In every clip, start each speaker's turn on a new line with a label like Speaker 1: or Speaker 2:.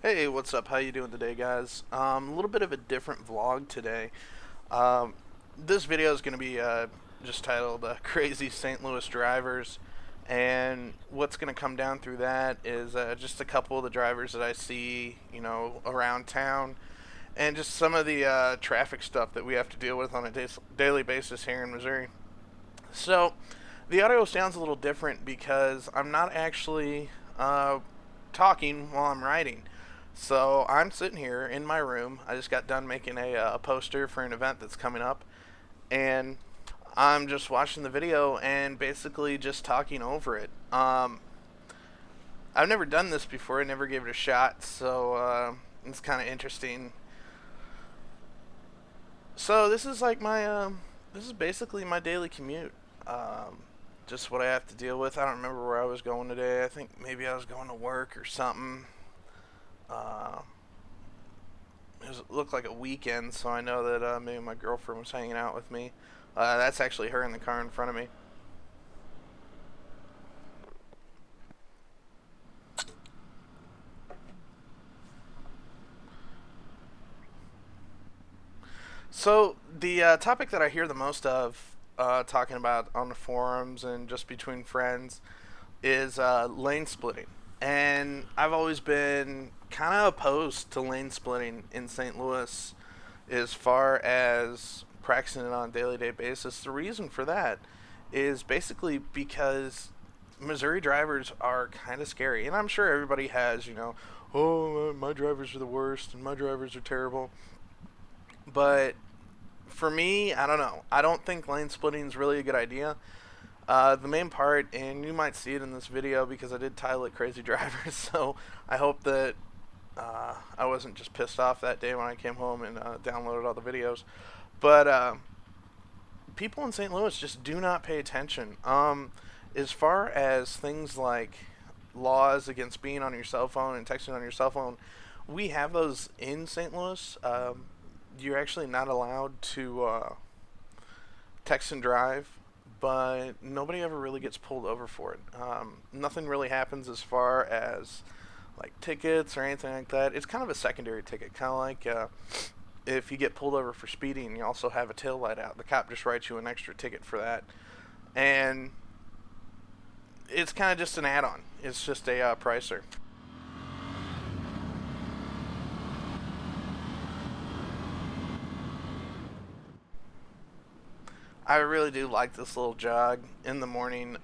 Speaker 1: Hey, what's up? How you doing today, guys? A little bit of a different vlog today. Um, this video is going to be just titled "Crazy St. Louis Drivers," and what's going to come down through that is just a couple of the drivers that I see, around town, and just some of the traffic stuff that we have to deal with on a daily basis here in Missouri. So, the audio sounds a little different because I'm not actually talking while I'm writing. So I'm sitting here in my room. I just got done making a poster for an event that's coming up, and I'm just watching the video and basically just talking over it. I've never done this before. I never gave it a shot, so it's kind of interesting. So this is like this is basically my daily commute. Um, just what I have to deal with. I don't remember where I was going today. I think maybe I was going to work or something. Uh, it looked like a weekend, so I know that maybe my girlfriend was hanging out with me. That's actually her in the car in front of me. So the topic that I hear the most of talking about on the forums and just between friends is lane splitting. And I've always been kind of opposed to lane splitting in St. Louis as far as practicing it on a daily day basis. The reason for that is basically because Missouri drivers are kind of scary. And I'm sure everybody has, oh, my drivers are the worst and my drivers are terrible. But for me, I don't know. I don't think lane splitting is really a good idea. The main part, and you might see it in this video because I did title it Crazy Drivers, so I hope that I wasn't just pissed off that day when I came home and downloaded all the videos. But people in St. Louis just do not pay attention. As far as things like laws against being on your cell phone and texting on your cell phone, we have those in St. Louis. You're actually not allowed to text and drive, but nobody ever really gets pulled over for it. Nothing really happens as far as like tickets or anything like that. It's kind of a secondary ticket, kind of like if you get pulled over for speeding, you also have a tail light out. The cop just writes you an extra ticket for that, and it's kind of just an add-on. It's just a pricer. I really do like this little jog in the morning.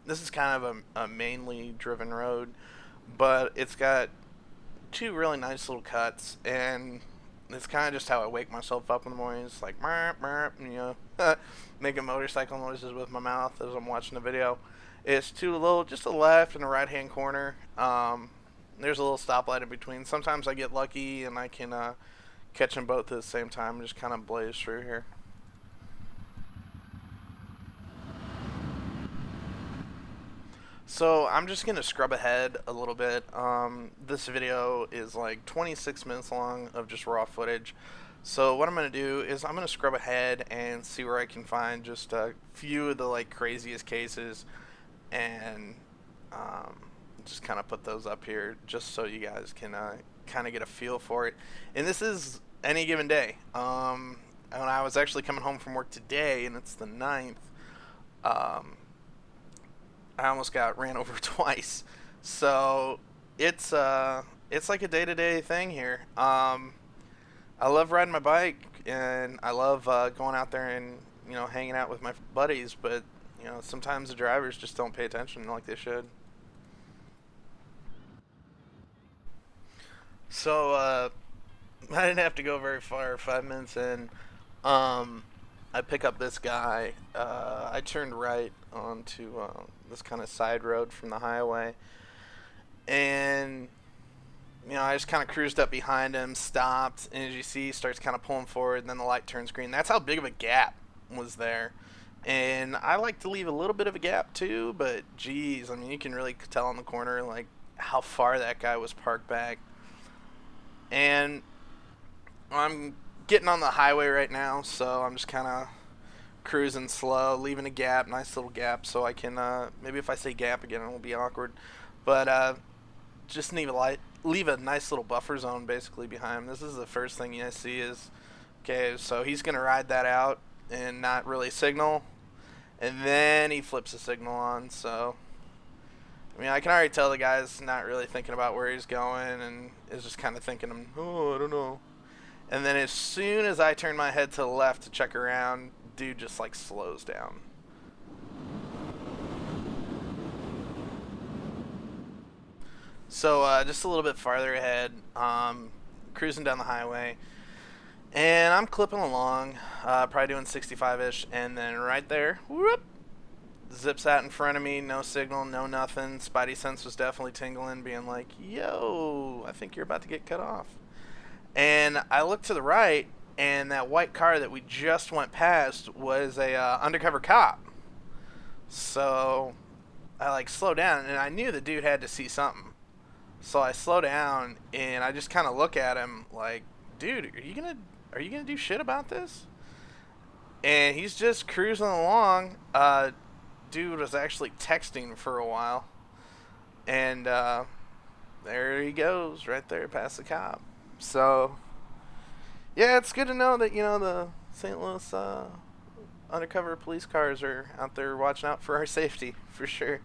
Speaker 1: This is kind of a mainly driven road, but it's got two really nice little cuts, and it's kind of just how I wake myself up in the morning. It's like, merp, merp, making motorcycle noises with my mouth as I'm watching the video. It's just a left and a right hand corner. There's a little stoplight in between. Sometimes I get lucky and I can catch them both at the same time and just kind of blaze through here. So I'm just gonna scrub ahead a little bit. This video is like 26 minutes long of just raw footage. So what I'm gonna do is I'm gonna scrub ahead and see where I can find just a few of the like craziest cases, and um, just kind of put those up here just so you guys can kind of get a feel for it. And this is any given day. When I was actually coming home from work today, and it's the 9th. Um, I almost got ran over twice. So it's like a day to day thing here. I love riding my bike and I love going out there and hanging out with my buddies. But sometimes the drivers just don't pay attention like they should. So I didn't have to go very far. 5 minutes in, um, I pick up this guy. I turned right onto this kind of side road from the highway, and I just kind of cruised up behind him, stopped, and as you see, he starts kind of pulling forward, and then the light turns green. That's how big of a gap was there. And I like to leave a little bit of a gap too, but geez, I mean, you can really tell on the corner like how far that guy was parked back. And I'm getting on the highway right now, so I'm just kind of cruising slow, leaving a nice little gap, so I can maybe if I say gap again, it will be awkward. But just leave a nice little buffer zone basically behind him. This is the first thing you see is, okay, so he's gonna ride that out and not really signal, and then he flips the signal on. So I mean, I can already tell the guy's not really thinking about where he's going and is just kind of thinking, oh, I don't know. And then as soon as I turn my head to the left to check around, dude just like slows down. So just a little bit farther ahead, cruising down the highway, and I'm clipping along, probably doing 65-ish, and then right there, whoop, zips out in front of me, no signal, no nothing. Spidey sense was definitely tingling, being like, yo, I think you're about to get cut off. And I looked to the right, and that white car that we just went past was a undercover cop. So I like slowed down, and I knew the dude had to see something. So I slow down, and I just kind of look at him like, dude, are you gonna do shit about this? And he's just cruising along. Dude was actually texting for a while, and there he goes, right there past the cop. So yeah, it's good to know that the St. Louis undercover police cars are out there watching out for our safety for sure.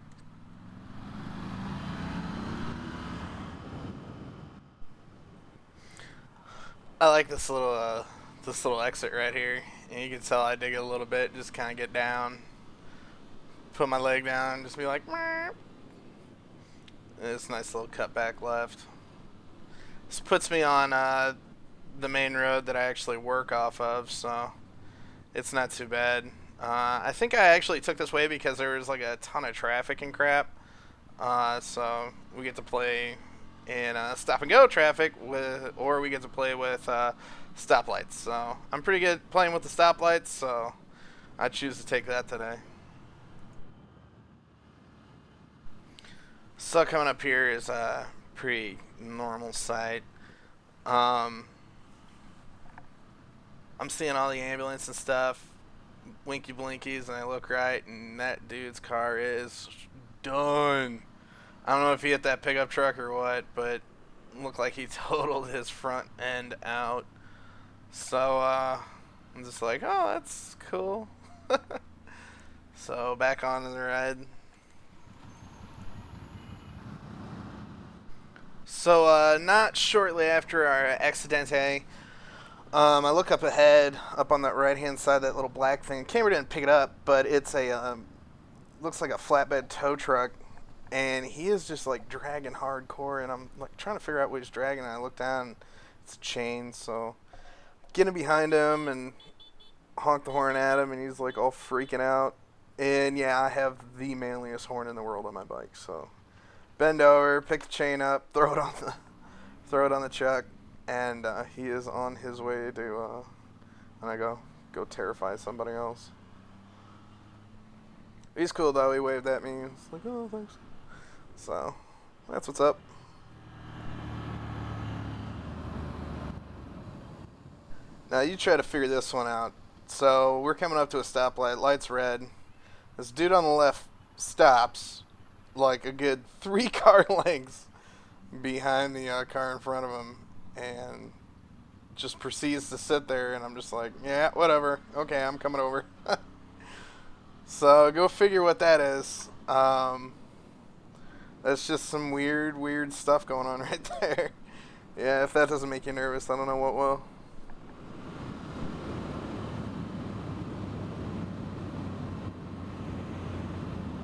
Speaker 1: I like this little exit right here, and you can tell I dig it a little bit. Just kind of get down, put my leg down, just be like, "Meow." This nice little cutback left. This puts me on the main road that I actually work off of, so it's not too bad. I think I actually took this way because there was like a ton of traffic and crap. So we get to play in stop and go traffic or we get to play with stoplights. So I'm pretty good playing with the stoplights, so I choose to take that today. So coming up here is a pretty normal sight. Um, I'm seeing all the ambulance and stuff, winky blinkies, and I look right, and that dude's car is done. I don't know if he hit that pickup truck or what, but it looked like he totaled his front end out. So I'm just like, oh, that's cool. So back on the ride. So not shortly after our accidente, I look up ahead, up on that right hand side, that little black thing. Camera didn't pick it up, but it's a looks like a flatbed tow truck, and he is just like dragging hardcore, and I'm like trying to figure out what he's dragging, and I look down, it's a chain, so getting behind him and honk the horn at him, and he's like all freaking out. And yeah, I have the manliest horn in the world on my bike, so bend over, pick the chain up, throw it on the chuck, and he is on his way to and I go terrify somebody else. He's cool though. He waved at me. It's like, oh, thanks. So that's what's up. Now you try to figure this one out. So we're coming up to a stoplight. Light's red. This dude on the left stops like a good 3 car lengths behind the car in front of him, and just proceeds to sit there. And I'm just like, yeah, whatever. Okay, I'm coming over. So go figure what that is. That's just some weird stuff going on right there. Yeah, if that doesn't make you nervous, I don't know what will.